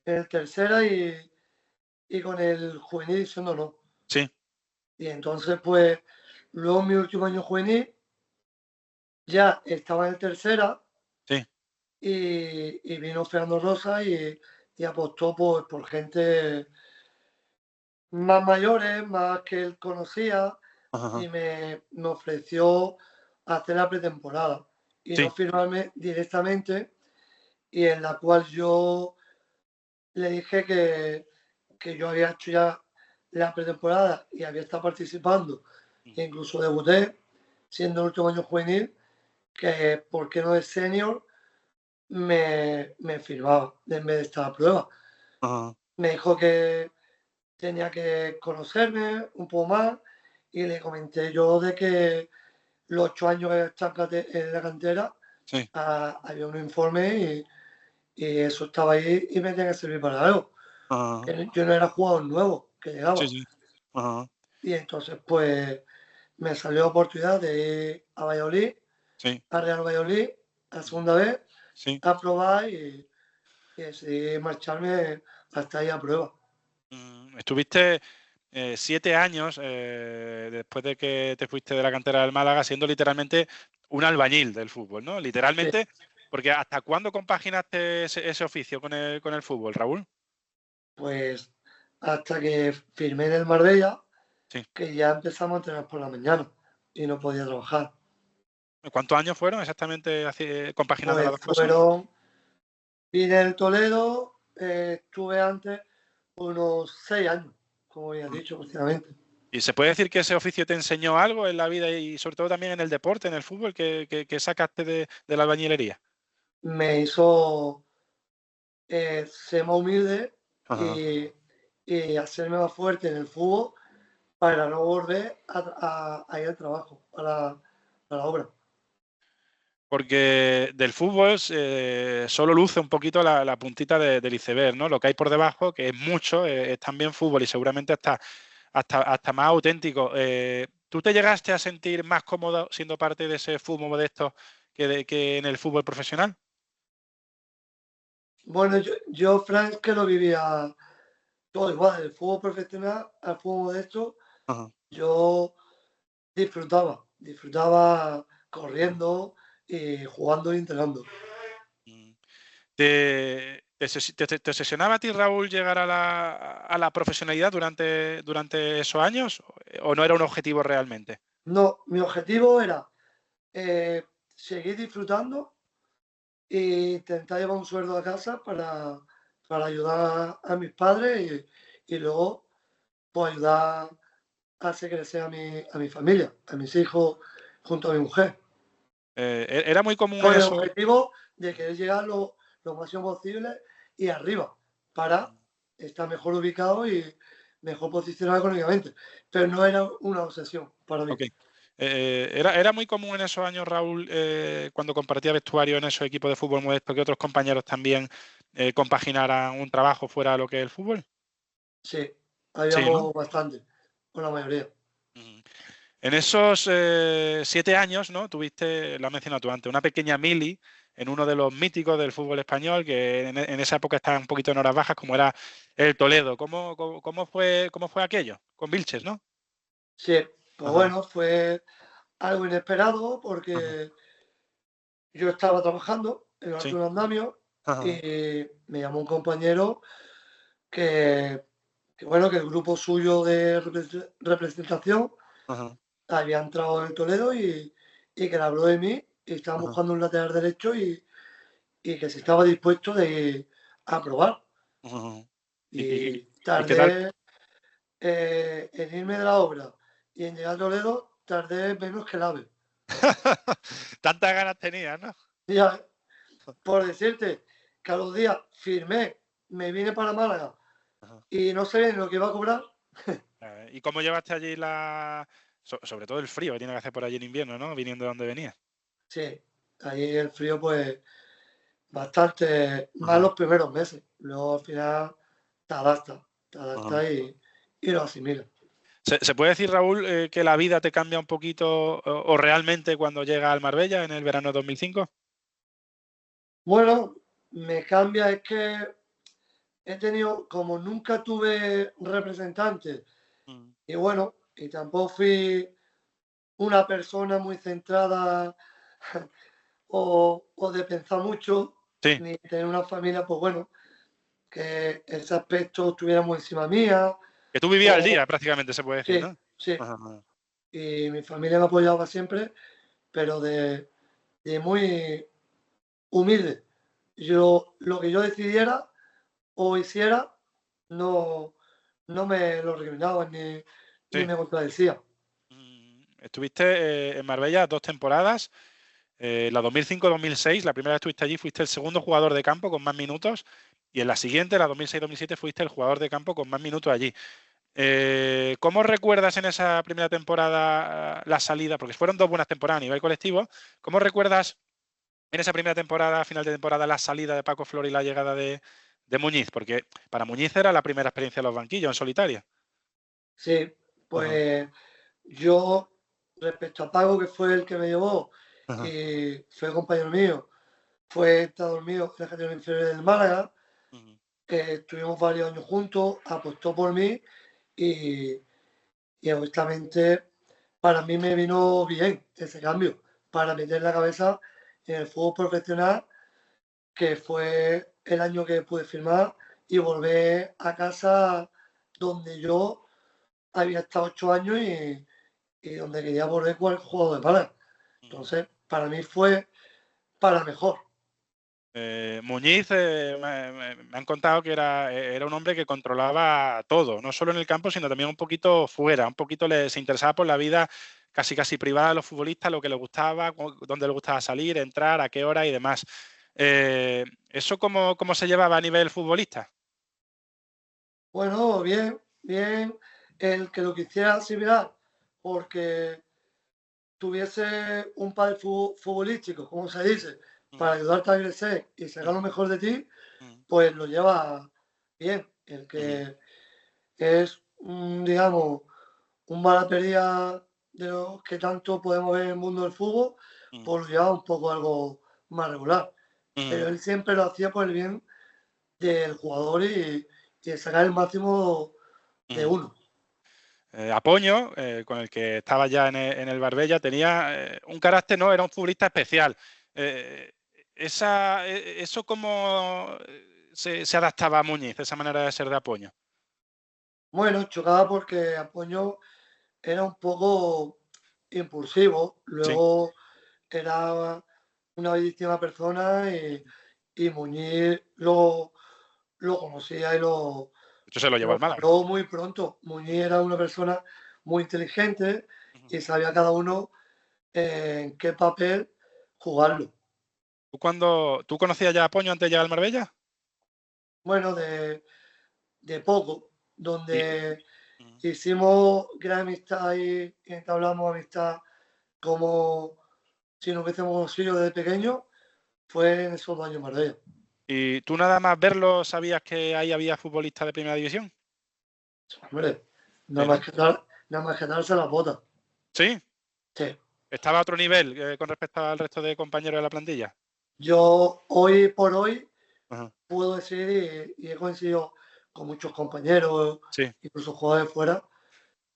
en el tercera y con el juvenil diciendo no. Sí. Y entonces, pues, luego en mi último año juvenil ya estaba en el tercera. Sí. Y vino Fernando Rosa y apostó por gente más mayores, más que él conocía, y me ofreció hacer la pretemporada y no firmarme directamente, y en la cual yo le dije que yo había hecho ya la pretemporada y había estado participando, e incluso debuté siendo el último año juvenil, que por qué no es senior me firmaba en vez de esta prueba. Me dijo que tenía que conocerme un poco más y le comenté yo de que los 8 años que estaba en la cantera había un informe y eso estaba ahí y me tenía que servir para algo. Yo no era jugador nuevo que llegaba. Y entonces, pues, me salió la oportunidad de ir a Valladolid, a Real Valladolid, a segunda vez, a probar y decidí marcharme hasta ahí a prueba. Estuviste 7 años después de que te fuiste de la cantera del Málaga, siendo literalmente un albañil del fútbol, ¿no? Literalmente, porque ¿hasta cuándo compaginaste ese oficio con el fútbol, Raúl? Pues hasta que firmé en el Marbella, Sí. que ya empezamos a entrenar por la mañana y no podía trabajar. ¿Cuántos años fueron exactamente compaginando las Pues dos cosas? fueron, vine del Toledo, estuve antes unos 6 años, como había dicho, aproximadamente. ¿Y se puede decir que ese oficio te enseñó algo en la vida y sobre todo también en el deporte, en el fútbol, que sacaste de la albañilería? Me hizo ser más humilde Ajá. y hacerme más fuerte en el fútbol para no volver a ir al trabajo, a la obra. Porque del fútbol solo luce un poquito la puntita del iceberg, ¿no? Lo que hay por debajo, que es mucho, es también fútbol y seguramente hasta más auténtico. ¿Tú te llegaste a sentir más cómodo siendo parte de ese fútbol modesto que en el fútbol profesional? Bueno, yo Frank, que lo vivía todo igual, del fútbol profesional al fútbol modesto, Ajá. yo disfrutaba corriendo y jugando y entrenando. Mm. ¿Te obsesionaba a ti, Raúl, llegar a la profesionalidad durante esos años o no era un objetivo realmente? No, mi objetivo era seguir disfrutando e intentar llevar un sueldo a casa para ayudar a mis padres y luego pues, ayudar a hacer crecer a mi familia, a mis hijos, junto a mi mujer. Era muy común en Con el eso. objetivo de querer llegar lo máximo posible y arriba para estar mejor ubicado y mejor posicionado económicamente. Pero no era una obsesión para mí. Ok. Era muy común en esos años, Raúl, cuando compartía vestuario en esos equipos de fútbol modesto, que otros compañeros también compaginaran un trabajo fuera de lo que es el fútbol. Sí, Sí, ¿no? habíamos bastante, con la mayoría. Ujú. En esos 7 años, ¿no? Tuviste, lo has mencionado tú antes, una pequeña mili en uno de los míticos del fútbol español, que en esa época estaba un poquito en horas bajas, como era el Toledo. ¿Cómo fue aquello? Con Vilches, ¿no? Sí, pues Ajá, bueno, fue algo inesperado ajá, porque yo estaba trabajando en el sí, Arturo Andamio ajá, y me llamó un compañero que, bueno, que el grupo suyo de representación ajá, había entrado en el Toledo y que le habló de mí y estaba ajá. buscando un lateral derecho y que se estaba dispuesto a probar. Ajá. Y ¿Y qué tal? tardé en irme de la obra y en llegar a Toledo, tardé menos que el AVE. Tantas ganas tenía, ¿no? Ya, por decirte que a los días firmé, me vine para Málaga Ajá. y no sabía ni lo que iba a cobrar. ¿Y cómo llevaste allí sobre todo el frío que tiene que hacer por allí en invierno, ¿no? Viniendo de donde venías. Sí, ahí el frío pues bastante más Ajá, los primeros meses. Luego al final te ajá. adaptas y lo asimilas. ¿Se puede decir, Raúl, que la vida te cambia un poquito o realmente cuando llega al Marbella en el verano de 2005? Bueno, me cambia es que he tenido, como nunca tuve representantes, Mm. y bueno, y tampoco fui una persona muy centrada o de pensar mucho, Sí, ni tener una familia, pues bueno, que ese aspecto estuviera muy encima mía, que tú vivías al o día prácticamente, se puede decir, sí, ¿no? sí, Ajá, ajá. y mi familia me apoyaba siempre, pero de muy humilde. Yo, lo que yo decidiera o hiciera, no, no me lo recriminaban ni Sí. me contradecía. Estuviste en Marbella 2 temporadas. La 2005-2006, la primera vez que estuviste allí, fuiste el segundo jugador de campo con más minutos. Y en la siguiente, la 2006-2007, fuiste el jugador de campo con más minutos allí. ¿Cómo recuerdas en esa primera temporada la salida? Porque fueron 2 buenas temporadas a nivel colectivo. ¿Cómo recuerdas en esa primera temporada, final de temporada, la salida de Paco Flor y la llegada de Muñiz? Porque para Muñiz era la primera experiencia en los banquillos, en solitaria. Sí, Ajá, pues yo, respecto a Pago, que fue el que me llevó ajá, y fue compañero mío, fue entrenador mío en la categoría inferior del Málaga, ujú, que estuvimos varios años juntos, apostó por mí y, y honestamente para mí me vino bien ese cambio, para meter la cabeza en el fútbol profesional, que fue el año que pude firmar y volver a casa donde yo había estado 8 años y donde quería volver con el juego de Málaga. Entonces, para mí fue para mejor. Muñiz, me han contado que era un hombre que controlaba todo, no solo en el campo, sino también un poquito fuera, un poquito se interesaba por la vida casi privada de los futbolistas, lo que les gustaba, dónde les gustaba salir, entrar, a qué hora y demás. ¿Eso cómo se llevaba a nivel futbolista? Bueno, bien, bien, el que lo quisiera asimilar, porque tuviese un padre futbolístico, como se dice, para ayudarte a crecer y sacar lo mejor de ti, pues lo lleva bien. El que es, digamos, un malapería de los que tanto podemos ver en el mundo del fútbol, pues lo lleva un poco algo más regular. Pero él siempre lo hacía por el bien del jugador y de sacar el máximo de uno. Apoño, con el que estaba ya en el Marbella, tenía un carácter, no, era un futbolista especial. ¿Eso cómo se adaptaba a Muñiz, esa manera de ser de Apoño? Bueno, chocaba porque Apoño era un poco impulsivo, Sí, luego era una bellísima persona y Muñiz lo conocía y lo eso se lo llevó al Málaga. paró muy pronto. Muñiz era una persona muy inteligente y sabía cada uno en qué papel jugarlo. ¿Tú conocías ya a Apoño antes de llegar al Marbella? Bueno, de poco, Y, donde hicimos gran amistad y entablamos amistad como si nos hubiésemos conocido desde pequeño, fue en esos 2 años en Marbella. ¿Y tú nada más verlo sabías que ahí había futbolistas de primera división? Hombre, Sí, ¿no? nada más que darse las botas. Sí, Sí. estaba a otro nivel con respecto al resto de compañeros de la plantilla. Yo hoy por hoy Ajá, puedo decir, y he coincidido con muchos compañeros, sí. incluso jugadores fuera,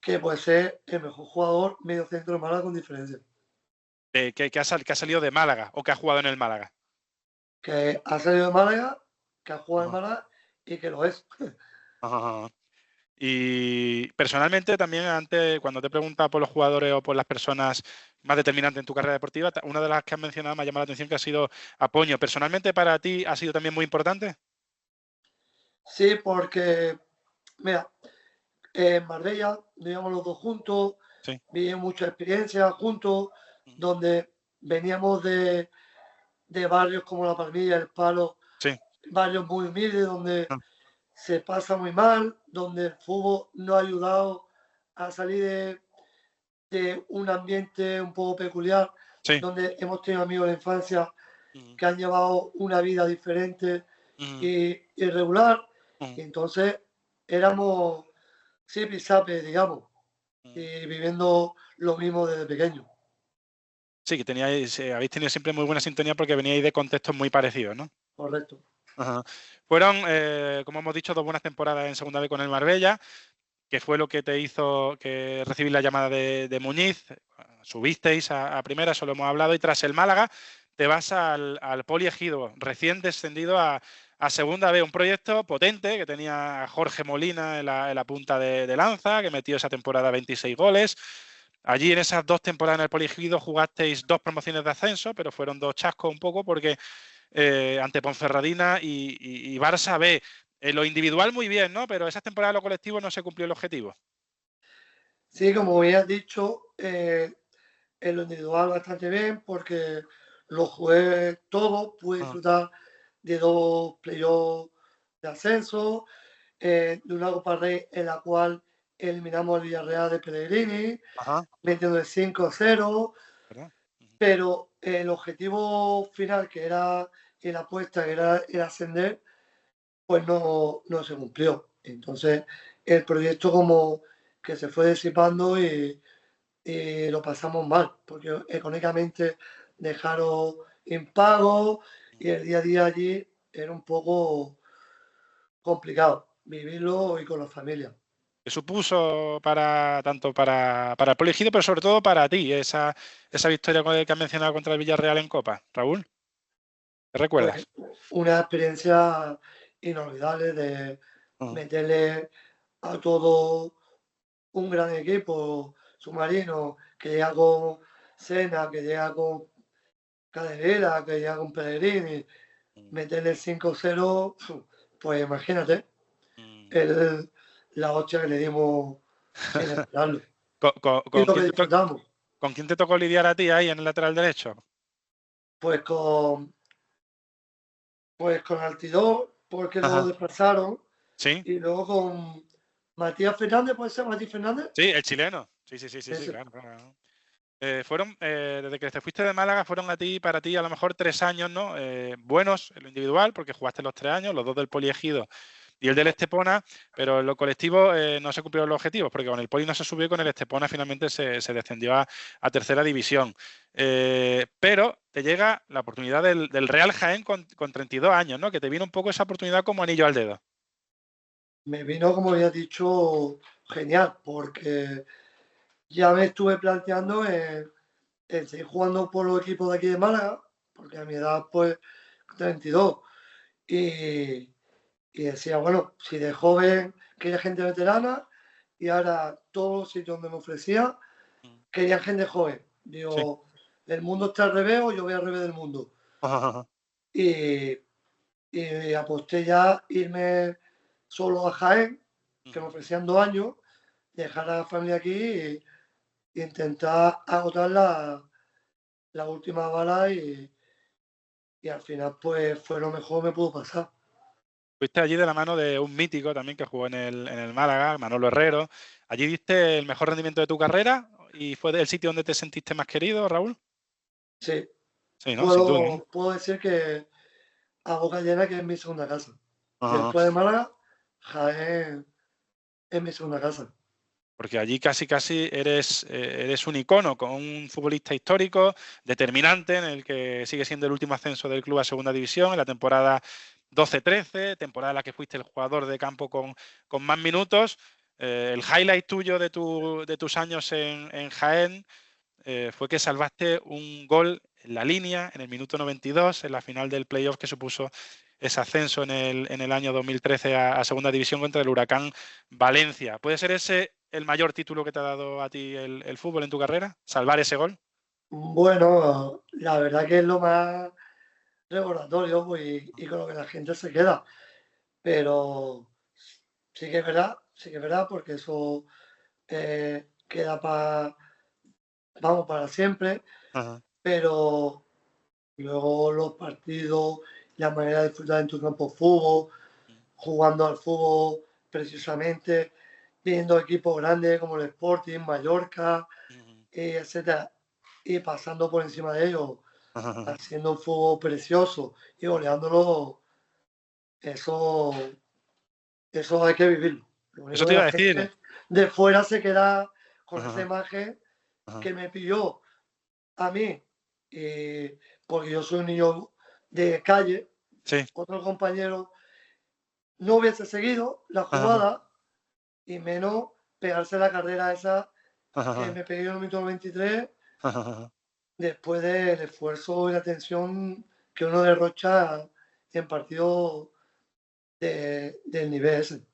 que puede ser el mejor jugador medio centro de Málaga con diferencia. Que ha salido de Málaga o que ha jugado en el Málaga. Que ha salido de Málaga, que ha jugado en Ajá, Málaga y que lo es. ajá, ajá. Y personalmente también antes, cuando te he preguntado por los jugadores o por las personas más determinantes en tu carrera deportiva, una de las que has mencionado me ha llamado la atención que ha sido Apoño. ¿Personalmente para ti ha sido también muy importante? Sí, porque, mira, en Marbella vivíamos los dos juntos, Sí. vivimos muchas experiencias juntos, donde veníamos de barrios como La Palmilla, El Palo, Sí. barrios muy humildes, donde Ah, se pasa muy mal, donde el fútbol nos ha ayudado a salir de un ambiente un poco peculiar, sí. donde hemos tenido amigos de la infancia que han llevado una vida diferente y irregular, y entonces éramos zipi-zape, digamos, y viviendo lo mismo desde pequeño. Sí, que habéis tenido siempre muy buena sintonía porque veníais de contextos muy parecidos, ¿no? Correcto. Ajá. Fueron, como hemos dicho, 2 buenas temporadas en segunda B con el Marbella, que fue lo que te hizo que recibir la llamada de Muñiz. Subisteis a primera, eso lo hemos hablado, y tras el Málaga te vas al Poli Ejido, recién descendido a segunda B, un proyecto potente que tenía a Jorge Molina en la punta de lanza, que metió esa temporada 26 goles. Allí en esas 2 temporadas en el Poli Ejido jugasteis 2 promociones de ascenso, pero fueron 2 chascos un poco porque ante Ponferradina y Barça B. En lo individual muy bien, ¿no? Pero esas temporadas de lo colectivo no se cumplió el objetivo. Sí, como habías dicho, en lo individual bastante bien, porque lo jugué todo, pude Ajá. disfrutar de 2 playoffs de ascenso, de una Copa Rey en la cual eliminamos al Villarreal de Pellegrini, Ajá. metiendo de 5-0, ¿Verdad? pero el objetivo final, que era la apuesta, que era el ascender, pues no se cumplió. Entonces, el proyecto como que se fue disipando y lo pasamos mal, porque económicamente dejaron impagos y el día a día allí era un poco complicado vivirlo y con la familia. ¿Qué supuso tanto para el Poliegido, pero sobre todo para ti, esa victoria que has mencionado contra el Villarreal en Copa, Raúl? ¿Qué recuerdas? Pues una experiencia inolvidable de meterle a todo un gran equipo submarino que llega con Sena, que llega con Caderera, que llega con Pellegrini, meterle 5-0, pues imagínate la hostia que le dimos sin esperarlo. ¿Con quién te tocó lidiar a ti ahí en el lateral derecho? Pues con Altidor, porque lo desplazaron. Sí. Y luego con Matías Fernández, ¿puede ser Matías Fernández? Sí, el chileno. Sí, claro. Desde que te fuiste de Málaga, fueron para ti a lo mejor 3 años, ¿no? Buenos en lo individual, porque jugaste los 3 años, los 2 del Poliegido y el del Estepona, pero en lo colectivo no se cumplieron los objetivos, porque con el Poli no se subió y con el Estepona finalmente se descendió a tercera división. Pero te llega la oportunidad del Real Jaén con 32 años, ¿no? Que te vino un poco esa oportunidad como anillo al dedo. Me vino, como ya he dicho, genial, porque ya me estuve planteando en seguir jugando por los equipos de aquí de Málaga, porque a mi edad, pues, 32. Y decía, bueno, si de joven quería gente veterana, y ahora todos los sitios donde me ofrecía querían gente joven. Digo, el mundo está al revés o yo voy al revés del mundo. Y aposté ya irme solo a Jaén, que me ofrecían 2 años, dejar a la familia aquí e intentar agotar la última bala y al final pues fue lo mejor que me pudo pasar. Fuiste allí de la mano de un mítico también que jugó en el Málaga, Manolo Herrero. ¿Allí diste el mejor rendimiento de tu carrera y fue el sitio donde te sentiste más querido, Raúl? Sí. Sí, ¿no? Sin duda, ¿no? Puedo decir que a boca llena que es mi segunda casa. Después de Málaga, Jaén es mi segunda casa. Porque allí casi eres un icono, con un futbolista histórico, determinante, en el que sigue siendo el último ascenso del club a segunda división, en la temporada 12-13, temporada en la que fuiste el jugador de campo con más minutos. El highlight tuyo de tus años en Jaén fue que salvaste un gol en la línea, en el minuto 92, en la final del playoff que supuso ese ascenso en el año 2013 a segunda división contra el Huracán Valencia. ¿Puede ser ese el mayor título que te ha dado a ti el fútbol en tu carrera? ¿Salvar ese gol? Bueno, la verdad que es lo más recordatorio pues, y con lo que la gente se queda. Pero sí que es verdad, porque eso queda para siempre. Pero luego los partidos, la manera de disfrutar en tu campo de fútbol, jugando al fútbol precisamente, viendo equipos grandes como el Sporting, Mallorca, etcétera, y pasando por encima de ellos, haciendo un fútbol precioso y goleándolo, eso hay que vivirlo. Eso te iba a decir. De fuera se queda con esa imagen que me pilló a mí, porque yo soy un niño de calle. Sí. Otro compañero no hubiese seguido la jugada y menos pegarse la carrera esa que me pegué en el minuto 23 después del esfuerzo y la tensión que uno derrocha en partidos del nivel ese.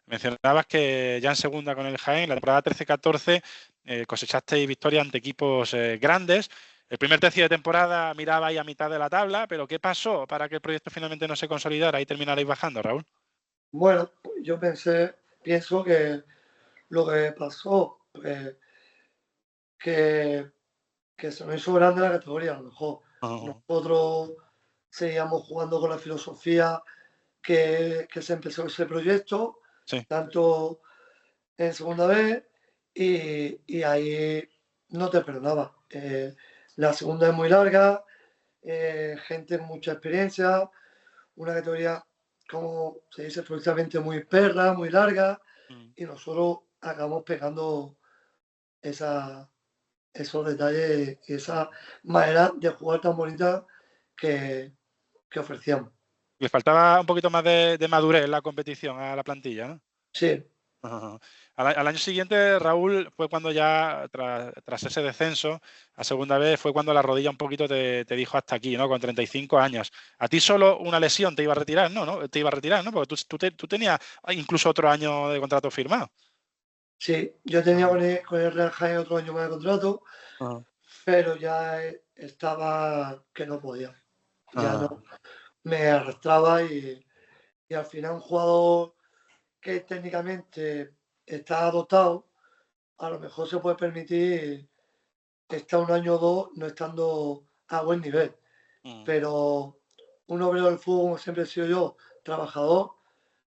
Mencionabas que ya en segunda con el Jaén, la temporada 13-14, cosechasteis victorias ante equipos grandes. El primer tercio de temporada mirabais a mitad de la tabla, pero ¿qué pasó para que el proyecto finalmente no se consolidara y terminarais bajando, Raúl? Bueno, yo pienso que lo que pasó, pues, que se nos hizo grande la categoría, a lo mejor. Nosotros seguíamos jugando con la filosofía que se empezó ese proyecto, tanto en segunda vez, y ahí no te perdonaba. La segunda es muy larga, gente con mucha experiencia, una categoría, como se dice precisamente, muy perra, muy larga, y nosotros acabamos pegando esos detalles y esa manera de jugar tan bonita que ofrecíamos. Les faltaba un poquito más de madurez en la competición a la plantilla, ¿no? Sí, Al año siguiente, Raúl, fue cuando ya, tras ese descenso, a segunda vez, fue cuando la rodilla un poquito te dijo hasta aquí, ¿no? Con 35 años. A ti solo una lesión te iba a retirar, ¿no? Te iba a retirar, ¿no? Porque tú tenías incluso otro año de contrato firmado. Sí, yo tenía con el Real Jaén otro año más de contrato, pero ya estaba que no podía. Ya no, me arrastraba y al final un jugador que técnicamente está dotado, a lo mejor se puede permitir estar un año o dos no estando a buen nivel. Pero un obrero del fútbol, como siempre he sido yo, trabajador,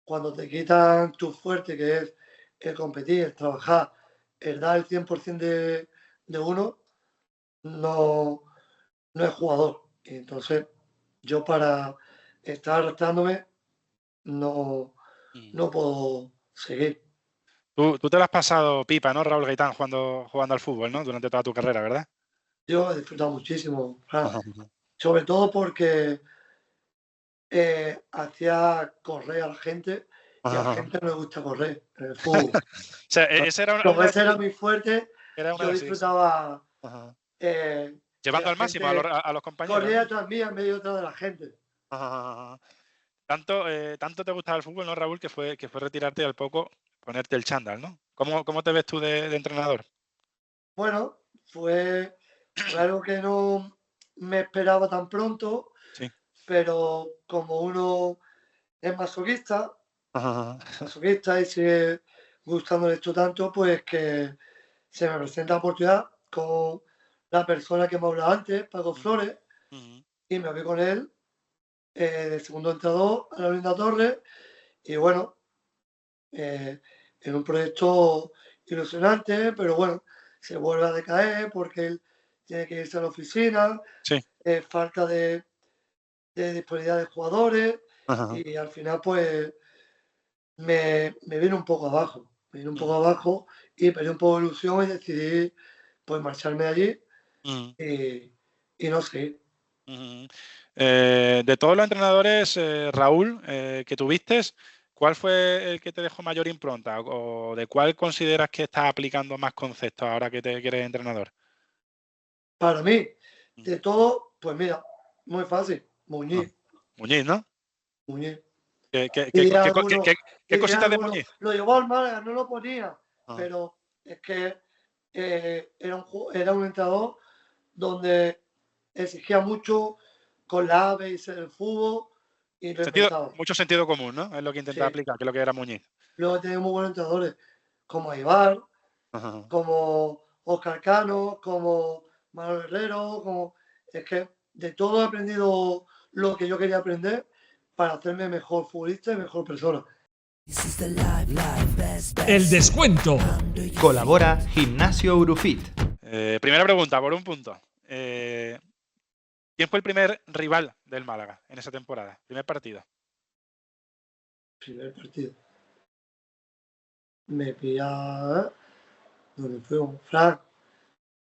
cuando te quitan tu fuerte, que es el competir, el trabajar, el dar el 100% de uno, no es jugador. Y entonces, yo para estar arrastrándome, no puedo seguir. Tú te lo has pasado pipa, ¿no, Raúl Gaitán, jugando al fútbol, ¿no? Durante toda tu carrera, ¿verdad? Yo he disfrutado muchísimo, sobre todo porque hacía correr a la gente y a la gente no le gusta correr en el fútbol. O sea, ese era mi fuerte. Yo disfrutaba llevando al máximo a los compañeros. Corría tras mí en medio de la gente. Tanto te gustaba el fútbol, ¿no, Raúl? Que fue retirarte y al poco ponerte el chándal, ¿no? ¿Cómo te ves tú de entrenador? Bueno, fue algo que no me esperaba tan pronto, sí. Pero como uno es masoquista y sigue gustándole esto tanto, pues que se me presenta la oportunidad con la persona que me hablaba antes, Paco Flores, y me voy con él de segundo entrenador a la Linda Torres, y bueno, en un proyecto ilusionante, pero bueno, se vuelve a decaer porque él tiene que irse a la oficina, falta de disponibilidad de jugadores, y al final pues me viene un poco abajo, y perdí un poco de ilusión y decidí pues marcharme de allí y no sé. De todos los entrenadores, Raúl, que tuviste, ¿cuál fue el que te dejó mayor impronta? ¿O de cuál consideras que estás aplicando más conceptos ahora que eres entrenador? Para mí, de todo, pues mira, muy fácil, Muñiz. Muñiz, ¿no? Muñiz. ¿Qué cositas de Muñiz? Lo llevó al Málaga, no lo ponía, pero es que era un entrenador donde exigía mucho con la ave y el fútbol y mucho sentido común, ¿no? Es lo que intentaba aplicar, que es lo que era Muñiz. Luego tenemos muy buenos entrenadores, como Ibar, como Óscar Cano, como Manuel Herrero, es que de todo he aprendido lo que yo quería aprender para hacerme mejor futbolista y mejor persona. El descuento. Colabora Gimnasio Urufit. Primera pregunta, por un punto. ¿Quién fue el primer rival del Málaga en esa temporada? Primer partido. Me pilla... ¿Dónde fuimos? Frank,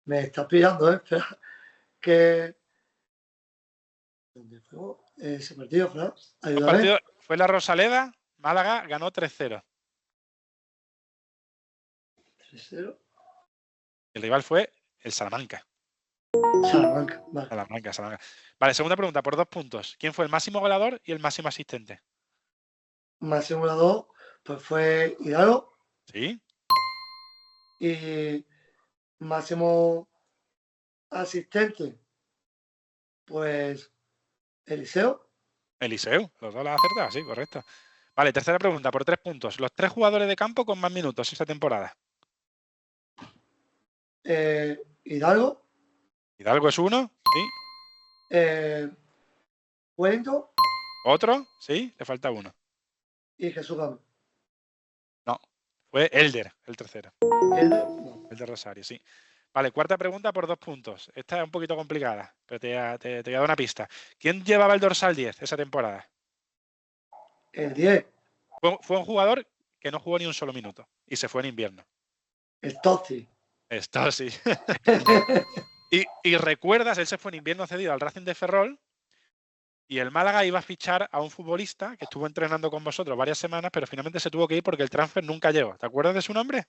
me estás pillando, Espera. ¿Dónde fuimos? Ese partido, Frank. El partido fue la Rosaleda. Málaga ganó 3-0. 3-0. El rival fue el Salamanca. Salamanca, vale. Salamanca. Vale, segunda pregunta, por 2 puntos. ¿Quién fue el máximo goleador y el máximo asistente? Máximo goleador, pues fue Hidalgo. Sí. Y máximo asistente, pues Eliseo. Eliseo, los dos las has acertado, sí, correcto. Vale, tercera pregunta, por 3 puntos. Los 3 jugadores de campo con más minutos esa temporada. Hidalgo. Hidalgo es uno, sí. Wellington. Otro, sí, le falta uno. Y Jesús Gámez. No, fue Elder, el tercero. ¿Elder? No. El de Rosario, sí. Vale, cuarta pregunta por 2 puntos. Esta es un poquito complicada, pero te voy a dar una pista. ¿Quién llevaba el dorsal 10 esa temporada? El 10. Fue un jugador que no jugó ni un solo minuto y se fue en invierno. El Totti. Sí. y recuerdas, él se fue en invierno cedido al Racing de Ferrol y el Málaga iba a fichar a un futbolista que estuvo entrenando con vosotros varias semanas, pero finalmente se tuvo que ir porque el transfer nunca llegó. ¿Te acuerdas de su nombre?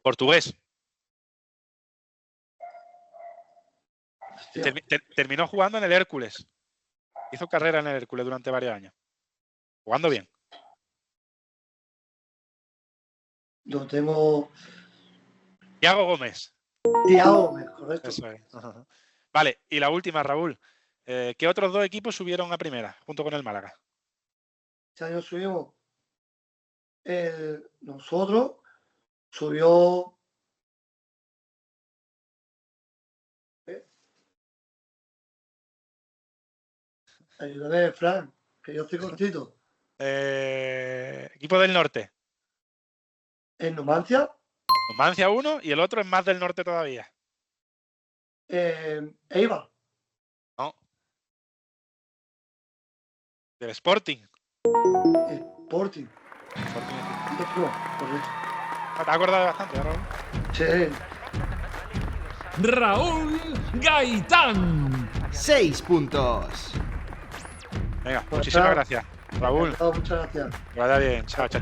Portugués. Terminó jugando en el Hércules. Hizo carrera en el Hércules durante varios años. Jugando bien. Yo tengo... Thiago Gómez. Thiago Gómez, correcto. Eso es. Vale, y la última, Raúl. ¿Qué otros 2 equipos subieron a primera junto con el Málaga? Este año subimos. Nosotros subió... Ayúdame, Fran, que yo estoy cortito. Equipo del norte. ¿En Numancia? Numancia 1 y el otro es más del norte todavía. Eibar. No. Del Sporting. Sporting. Correcto. ¿Te has acordado bastante, Raúl? Sí. Raúl Gaitán. 6 puntos. Venga, muchísimas gracias. Raúl, Muchas gracias. que vaya bien. Chao, chao.